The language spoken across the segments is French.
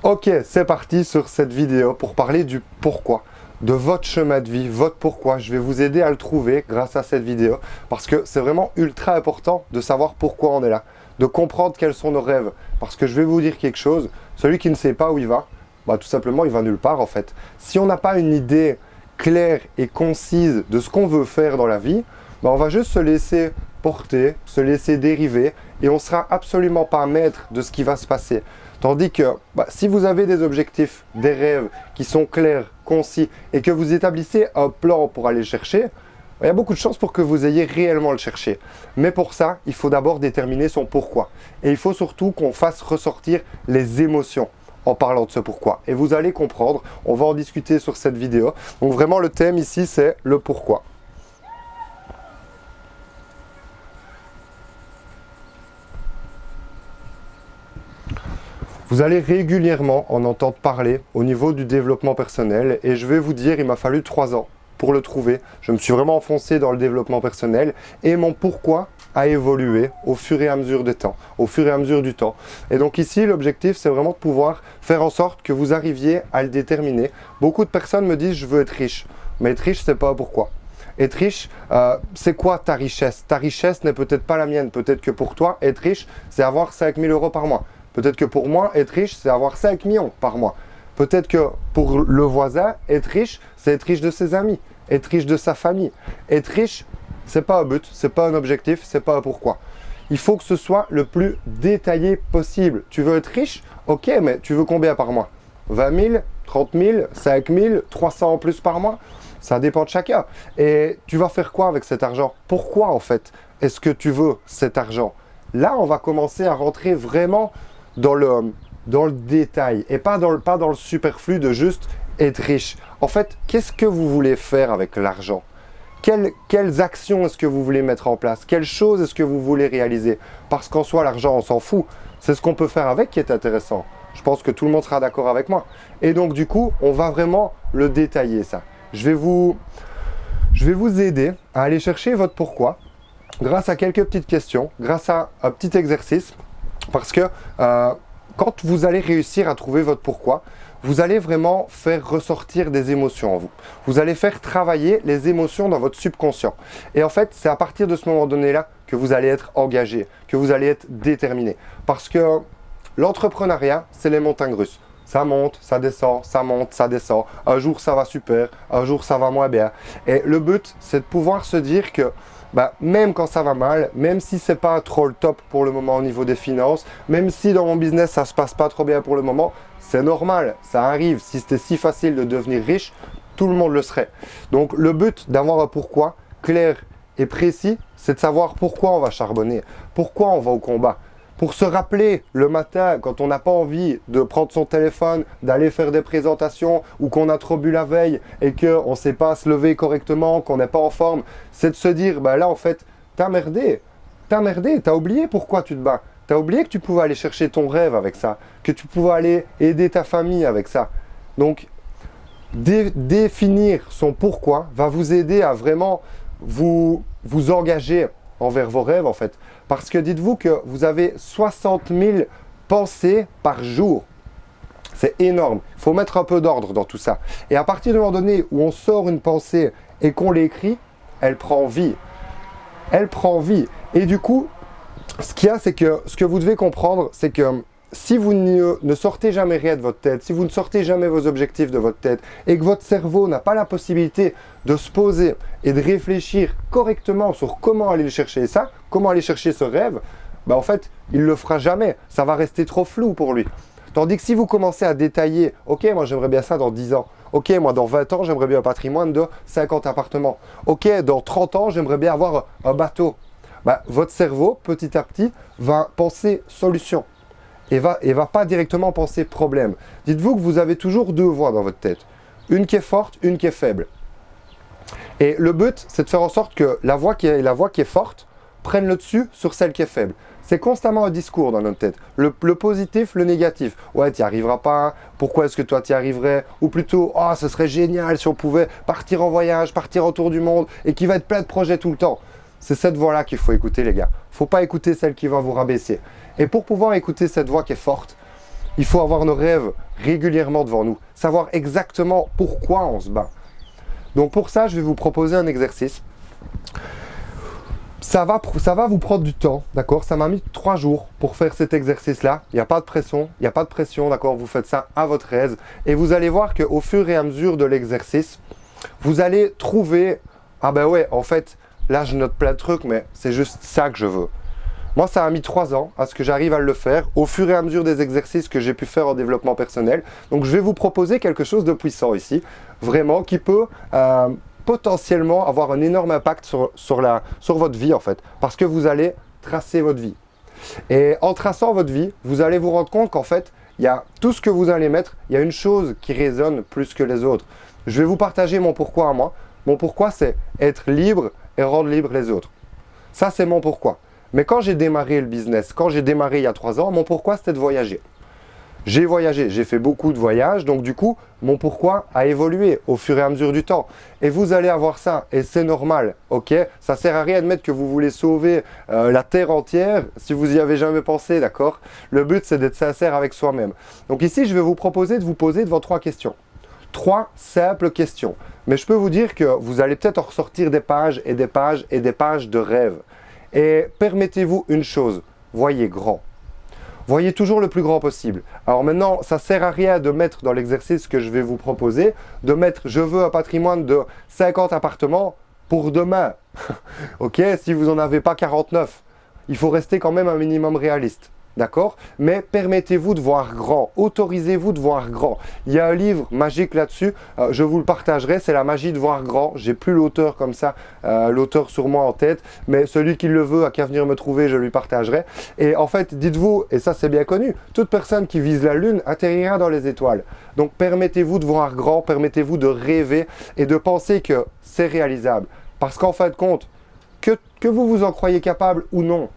Ok, c'est parti sur cette vidéo pour parler du pourquoi, de votre chemin de vie, votre pourquoi. Je vais vous aider à le trouver grâce à cette vidéo parce que c'est vraiment ultra important de savoir pourquoi on est là, de comprendre quels sont nos rêves. Parce que je vais vous dire quelque chose, celui qui ne sait pas où il va, bah, tout simplement il va nulle part en fait. Si on n'a pas une idée claire et concise de ce qu'on veut faire dans la vie, bah, on va juste se laisser porter, se laisser dériver et on ne sera absolument pas maître de ce qui va se passer. Tandis que si vous avez des objectifs, des rêves qui sont clairs, concis et que vous établissez un plan pour aller le chercher, il y a beaucoup de chances pour que vous ayez réellement le chercher. Mais pour ça, il faut d'abord déterminer son pourquoi. Et il faut surtout qu'on fasse ressortir les émotions en parlant de ce pourquoi. Et vous allez comprendre, on va en discuter sur cette vidéo. Donc vraiment le thème ici, c'est le pourquoi. Vous allez régulièrement en entendre parler au niveau du développement personnel et je vais vous dire, il m'a fallu 3 ans pour le trouver. Je me suis vraiment enfoncé dans le développement personnel et mon pourquoi a évolué au fur et à mesure du temps, Et donc ici, l'objectif, c'est vraiment de pouvoir faire en sorte que vous arriviez à le déterminer. Beaucoup de personnes me disent, je veux être riche. Mais être riche, c'est pas pourquoi. Être riche, c'est quoi ta richesse? Ta richesse n'est peut-être pas la mienne. Peut-être que pour toi, être riche, c'est avoir 5 000 € par mois. Peut-être que pour moi, être riche, c'est avoir 5 millions par mois. Peut-être que pour le voisin, être riche, c'est être riche de ses amis, être riche de sa famille. Être riche, c'est pas un but, c'est pas un objectif, c'est pas un pourquoi. Il faut que ce soit le plus détaillé possible. Tu veux être riche? Ok, mais tu veux combien par mois? 20 000, 30 000, 5 000, 300 en plus par mois? Ça dépend de chacun. Et tu vas faire quoi avec cet argent? Pourquoi en fait est-ce que tu veux cet argent? Là, on va commencer à rentrer vraiment dans le détail et pas dans le superflu de juste être riche. En fait, qu'est-ce que vous voulez faire avec l'argent? Quelles actions est-ce que vous voulez mettre en place? Quelles choses est-ce que vous voulez réaliser? Parce qu'en soi, l'argent, on s'en fout. C'est ce qu'on peut faire avec qui est intéressant. Je pense que tout le monde sera d'accord avec moi. Et donc, du coup, on va vraiment le détailler, ça. Je vais vous aider à aller chercher votre pourquoi grâce à quelques petites questions, grâce à un petit exercice. Parce que quand vous allez réussir à trouver votre pourquoi, vous allez vraiment faire ressortir des émotions en vous. Vous allez faire travailler les émotions dans votre subconscient. Et en fait, c'est à partir de ce moment donné-là que vous allez être engagé, que vous allez être déterminé. Parce que l'entrepreneuriat, c'est les montagnes russes. Ça monte, ça descend, ça monte, ça descend. Un jour, ça va super, un jour, ça va moins bien. Et le but, c'est de pouvoir se dire que même quand ça va mal, même si c'est pas trop le top pour le moment au niveau des finances, même si dans mon business ça se passe pas trop bien pour le moment, c'est normal, ça arrive. Si c'était si facile de devenir riche, tout le monde le serait. Donc le but d'avoir un pourquoi clair et précis, c'est de savoir pourquoi on va charbonner, pourquoi on va au combat. Pour se rappeler le matin, quand on n'a pas envie de prendre son téléphone, d'aller faire des présentations ou qu'on a trop bu la veille et qu'on ne sait pas se lever correctement, qu'on n'est pas en forme, c'est de se dire, là en fait, t'as merdé, t'as oublié pourquoi tu te bats. T'as oublié que tu pouvais aller chercher ton rêve avec ça, que tu pouvais aller aider ta famille avec ça. Donc, définir son pourquoi va vous aider à vraiment vous engager envers vos rêves en fait. Parce que dites-vous que vous avez 60 000 pensées par jour. C'est énorme. Il faut mettre un peu d'ordre dans tout ça. Et à partir du moment donné où on sort une pensée et qu'on l'écrit, elle prend vie. Elle prend vie. Et du coup, ce qu'il y a, c'est que ce que vous devez comprendre, c'est que si vous ne sortez jamais rien de votre tête, si vous ne sortez jamais vos objectifs de votre tête et que votre cerveau n'a pas la possibilité de se poser et de réfléchir correctement sur comment aller chercher ça, comment aller chercher ce rêve, en fait, il ne le fera jamais. Ça va rester trop flou pour lui. Tandis que si vous commencez à détailler, ok, moi j'aimerais bien ça dans 10 ans. Ok, moi dans 20 ans, j'aimerais bien un patrimoine de 50 appartements. Ok, dans 30 ans, j'aimerais bien avoir un bateau. Votre cerveau, petit à petit, va penser solution. Et va pas directement penser problème. Dites-vous que vous avez toujours deux voix dans votre tête. Une qui est forte, une qui est faible. Et le but, c'est de faire en sorte que la voix qui est forte prenne le dessus sur celle qui est faible. C'est constamment un discours dans notre tête. Le positif, le négatif. Ouais, tu n'y arriveras pas. Pourquoi est-ce que toi tu y arriverais? Ou plutôt, oh, ce serait génial si on pouvait partir en voyage, partir autour du monde et qui va être plein de projets tout le temps. C'est cette voix-là qu'il faut écouter, les gars. Il ne faut pas écouter celle qui va vous rabaisser. Et pour pouvoir écouter cette voix qui est forte, il faut avoir nos rêves régulièrement devant nous, savoir exactement pourquoi on se bat. Donc pour ça, je vais vous proposer un exercice. Ça va vous prendre du temps, d'accord? Ça m'a mis 3 jours pour faire cet exercice-là. Il n'y a pas de pression, d'accord? Vous faites ça à votre aise. Et vous allez voir qu'au fur et à mesure de l'exercice, vous allez trouver, ah ben ouais, en fait, là je note plein de trucs, mais c'est juste ça que je veux. Moi, ça a mis 3 ans à ce que j'arrive à le faire au fur et à mesure des exercices que j'ai pu faire en développement personnel. Donc, je vais vous proposer quelque chose de puissant ici, vraiment, qui peut potentiellement avoir un énorme impact sur votre vie, en fait, parce que vous allez tracer votre vie. Et en traçant votre vie, vous allez vous rendre compte qu'en fait, il y a tout ce que vous allez mettre, il y a une chose qui résonne plus que les autres. Je vais vous partager mon pourquoi à moi. Mon pourquoi, c'est être libre et rendre libre les autres. Ça, c'est mon pourquoi. Mais quand j'ai démarré le business, quand j'ai démarré il y a 3 ans, mon pourquoi c'était de voyager. J'ai voyagé, j'ai fait beaucoup de voyages, donc du coup, mon pourquoi a évolué au fur et à mesure du temps. Et vous allez avoir ça, et c'est normal, ok? Ça sert à rien de mettre que vous voulez sauver la terre entière si vous y avez jamais pensé, d'accord? Le but, c'est d'être sincère avec soi-même. Donc ici, je vais vous proposer de vous poser devant 3 questions. 3 simples questions. Mais je peux vous dire que vous allez peut-être en ressortir des pages et des pages et des pages de rêves. Et permettez-vous une chose, voyez grand. Voyez toujours le plus grand possible. Alors maintenant, ça ne sert à rien de mettre dans l'exercice que je vais vous proposer, de mettre « je veux un patrimoine de 50 appartements pour demain ». Ok, si vous n'en avez pas 49, il faut rester quand même un minimum réaliste. D'accord? Mais permettez-vous de voir grand, autorisez-vous de voir grand. Il y a un livre magique là-dessus, je vous le partagerai, c'est La magie de voir grand. J'ai plus l'auteur comme ça, l'auteur sur moi en tête, mais celui qui le veut a qu'à venir me trouver, je lui partagerai. Et en fait, dites-vous, et ça c'est bien connu, toute personne qui vise la lune atterrira dans les étoiles. Donc permettez-vous de voir grand, permettez-vous de rêver et de penser que c'est réalisable. Parce qu'en fin de compte, que vous vous en croyez capable ou non,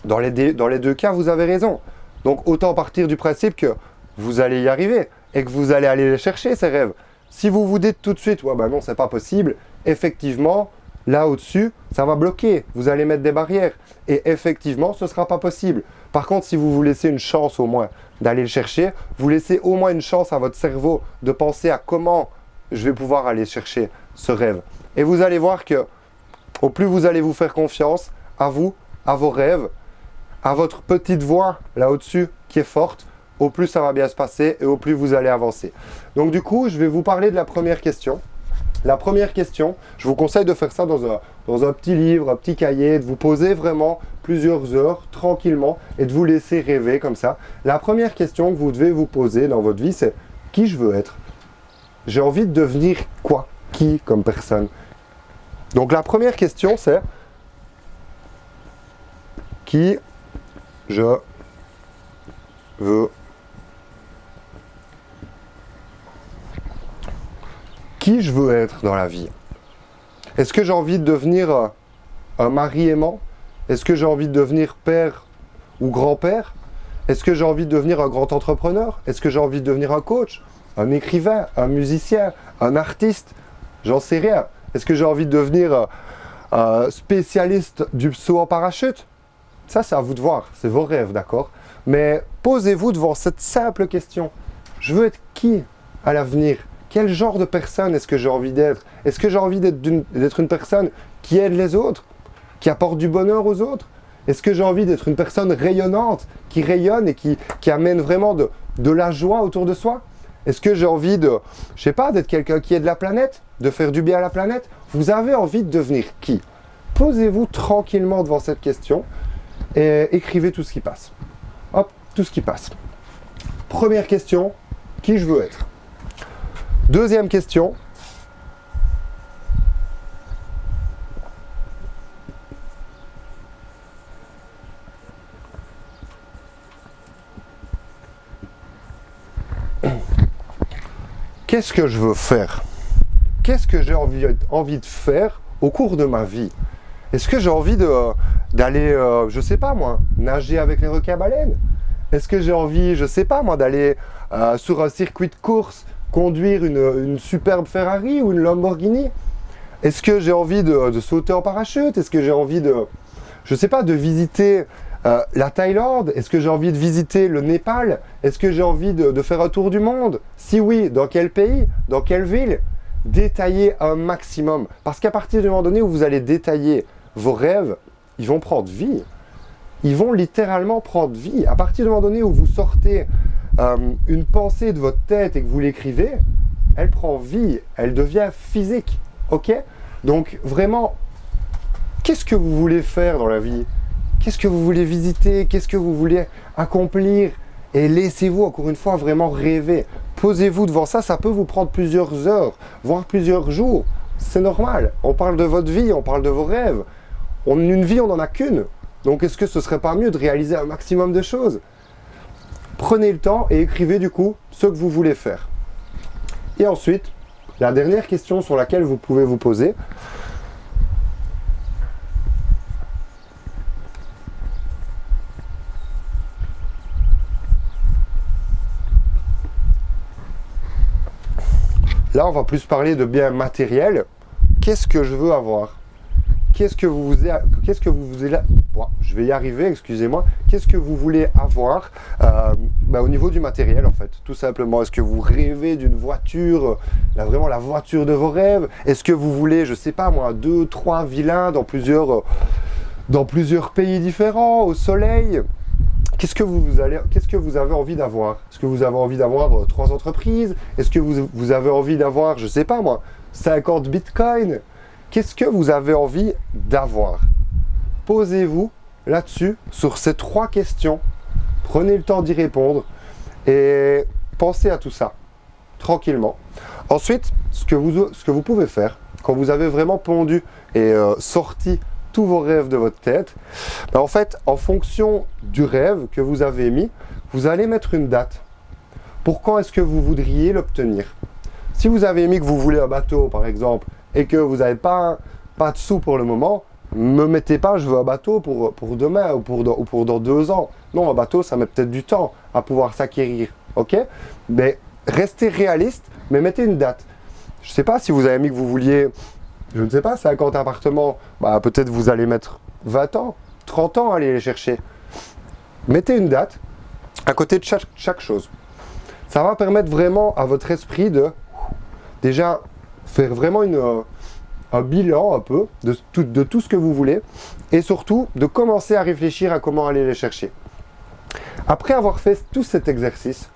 dans les 2 cas, vous avez raison. Donc, autant partir du principe que vous allez y arriver et que vous allez aller les chercher, ces rêves. Si vous vous dites tout de suite, ouais, bah non, c'est pas possible, effectivement, là au-dessus, ça va bloquer. Vous allez mettre des barrières. Et effectivement, ce ne sera pas possible. Par contre, si vous vous laissez une chance au moins d'aller le chercher, vous laissez au moins une chance à votre cerveau de penser à comment je vais pouvoir aller chercher ce rêve. Et vous allez voir que, au plus vous allez vous faire confiance à vous, à vos rêves, à votre petite voix là au-dessus qui est forte, au plus ça va bien se passer et au plus vous allez avancer. Donc du coup, je vais vous parler de la première question. La première question, je vous conseille de faire ça dans un petit livre, un petit cahier, de vous poser vraiment plusieurs heures tranquillement et de vous laisser rêver comme ça. La première question que vous devez vous poser dans votre vie, c'est qui je veux être? J'ai envie de devenir quoi? Qui comme personne? Donc la première question, c'est qui je veux. Qui je veux être dans la vie? Est-ce que j'ai envie de devenir un mari aimant? Est-ce que j'ai envie de devenir père ou grand-père? Est-ce que j'ai envie de devenir un grand entrepreneur? Est-ce que j'ai envie de devenir un coach, un écrivain, un musicien, un artiste? J'en sais rien. Est-ce que j'ai envie de devenir spécialiste du saut en parachute? Ça, c'est à vous de voir, c'est vos rêves, d'accord? Mais posez-vous devant cette simple question. Je veux être qui à l'avenir? Quel genre de personne est-ce que j'ai envie d'être? Est-ce que j'ai envie d'être une personne qui aide les autres? Qui apporte du bonheur aux autres? Est-ce que j'ai envie d'être une personne rayonnante, qui rayonne et qui amène vraiment de la joie autour de soi? Est-ce que j'ai envie je sais pas, d'être quelqu'un qui aide la planète? De faire du bien à la planète? Vous avez envie de devenir qui? Posez-vous tranquillement devant cette question et écrivez tout ce qui passe. Hop, tout ce qui passe. Première question, qui je veux être? Deuxième question. Qu'est-ce que je veux faire? Qu'est-ce que j'ai envie de faire au cours de ma vie? Est-ce que j'ai envie d'aller, je sais pas moi, nager avec les requins-baleines? Est-ce que j'ai envie, je sais pas moi, d'aller sur un circuit de course, conduire une superbe Ferrari ou une Lamborghini? Est-ce que j'ai envie de sauter en parachute? Est-ce que j'ai envie je sais pas, de visiter La Thaïlande, est-ce que j'ai envie de visiter le Népal? Est-ce que j'ai envie de faire un tour du monde? Si oui, dans quel pays? Dans quelle ville? Détaillez un maximum. Parce qu'à partir du moment donné où vous allez détailler vos rêves, ils vont prendre vie. Ils vont littéralement prendre vie. À partir du moment donné où vous sortez une pensée de votre tête et que vous l'écrivez, elle prend vie, elle devient physique. Ok? Donc vraiment, qu'est-ce que vous voulez faire dans la vie? Qu'est-ce que vous voulez visiter? Qu'est-ce que vous voulez accomplir? Et laissez-vous encore une fois vraiment rêver. Posez-vous devant ça, ça peut vous prendre plusieurs heures, voire plusieurs jours. C'est normal. On parle de votre vie, on parle de vos rêves. Une vie, on n'en a qu'une. Donc est-ce que ce serait pas mieux de réaliser un maximum de choses? Prenez le temps et écrivez du coup ce que vous voulez faire. Et ensuite, la dernière question sur laquelle vous pouvez vous poser, là, on va plus parler de biens matériels. Qu'est-ce que je veux avoir? Qu'est-ce que vous voulez... Bon, je vais y arriver, excusez-moi. Qu'est-ce que vous voulez avoir au niveau du matériel, en fait, tout simplement. Est-ce que vous rêvez d'une voiture, vraiment la voiture de vos rêves? Est-ce que vous voulez, je sais pas moi, 2, 3 villas dans plusieurs pays différents, au soleil? Qu'est-ce que vous avez envie d'avoir? Est-ce que vous avez envie d'avoir 3 entreprises? Est-ce que vous avez envie d'avoir, je sais pas moi, 50 bitcoins? Qu'est-ce que vous avez envie d'avoir? Posez-vous là-dessus, sur ces 3 questions. Prenez le temps d'y répondre et pensez à tout ça, tranquillement. Ensuite, ce que vous pouvez faire, quand vous avez vraiment pondu et sorti tous vos rêves de votre tête, en fait, en fonction du rêve que vous avez émis, vous allez mettre une date. Pour quand est-ce que vous voudriez l'obtenir? Si vous avez émis que vous voulez un bateau, par exemple, et que vous n'avez pas de sous pour le moment, ne me mettez pas, je veux un bateau pour demain ou pour dans 2 ans. Non, un bateau, ça met peut-être du temps à pouvoir s'acquérir. Ok? Mais restez réaliste, mais mettez une date. Je ne sais pas si vous avez mis que vous vouliez, je ne sais pas, 50 appartements, peut-être vous allez mettre 20 ans, 30 ans à aller les chercher. Mettez une date à côté de chaque chose. Ça va permettre vraiment à votre esprit de déjà faire vraiment un bilan un peu de tout ce que vous voulez et surtout de commencer à réfléchir à comment aller les chercher. Après avoir fait tout cet exercice,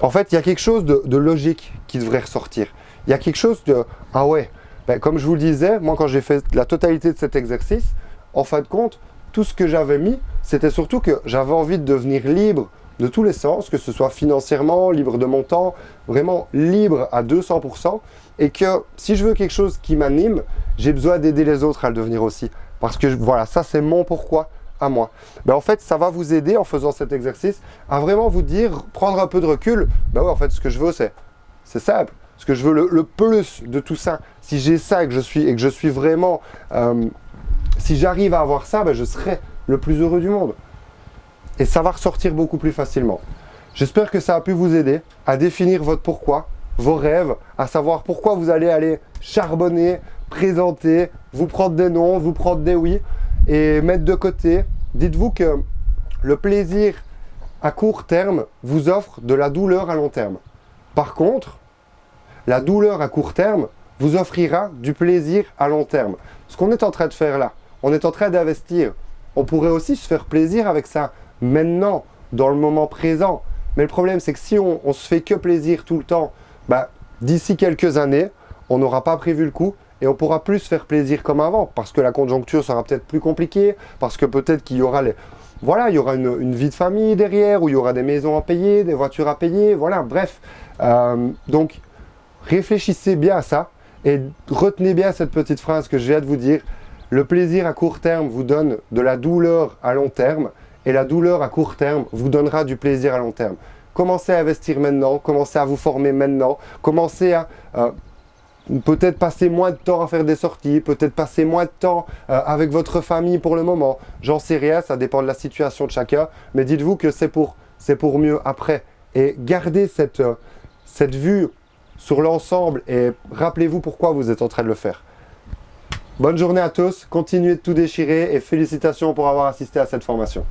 en fait, il y a quelque chose de logique qui devrait ressortir. Il y a quelque chose de « Ah ouais !» Comme je vous le disais, moi quand j'ai fait la totalité de cet exercice, en fin de compte, tout ce que j'avais mis, c'était surtout que j'avais envie de devenir libre de tous les sens, que ce soit financièrement, libre de mon temps, vraiment libre à 200%, et que si je veux quelque chose qui m'anime, j'ai besoin d'aider les autres à le devenir aussi. Parce que voilà, ça c'est mon pourquoi à moi. En fait, ça va vous aider en faisant cet exercice à vraiment vous dire, prendre un peu de recul, ouais, en fait, ce que je veux, c'est simple. Ce que je veux le plus de tout ça, si j'ai ça et que je suis vraiment, si j'arrive à avoir ça, je serai le plus heureux du monde. Et ça va ressortir beaucoup plus facilement. J'espère que ça a pu vous aider à définir votre pourquoi, vos rêves, à savoir pourquoi vous allez aller charbonner, présenter, vous prendre des noms, vous prendre des oui et mettre de côté. Dites-vous que le plaisir à court terme vous offre de la douleur à long terme. Par contre, la douleur à court terme vous offrira du plaisir à long terme. Ce qu'on est en train de faire là, on est en train d'investir. On pourrait aussi se faire plaisir avec ça maintenant, dans le moment présent. Mais le problème, c'est que si on se fait que plaisir tout le temps, d'ici quelques années, on n'aura pas prévu le coup et on pourra plus se faire plaisir comme avant parce que la conjoncture sera peut-être plus compliquée, parce que peut-être qu'il y aura il y aura une vie de famille derrière, où il y aura des maisons à payer, des voitures à payer, voilà, bref. Donc, réfléchissez bien à ça et retenez bien cette petite phrase que je viens de vous dire. Le plaisir à court terme vous donne de la douleur à long terme et la douleur à court terme vous donnera du plaisir à long terme. Commencez à investir maintenant, commencez à vous former maintenant, commencez à peut-être passer moins de temps à faire des sorties, peut-être passer moins de temps avec votre famille pour le moment. J'en sais rien, ça dépend de la situation de chacun, mais dites-vous que c'est pour mieux après. Et gardez cette vue sur l'ensemble et rappelez-vous pourquoi vous êtes en train de le faire. Bonne journée à tous, continuez de tout déchirer et félicitations pour avoir assisté à cette formation.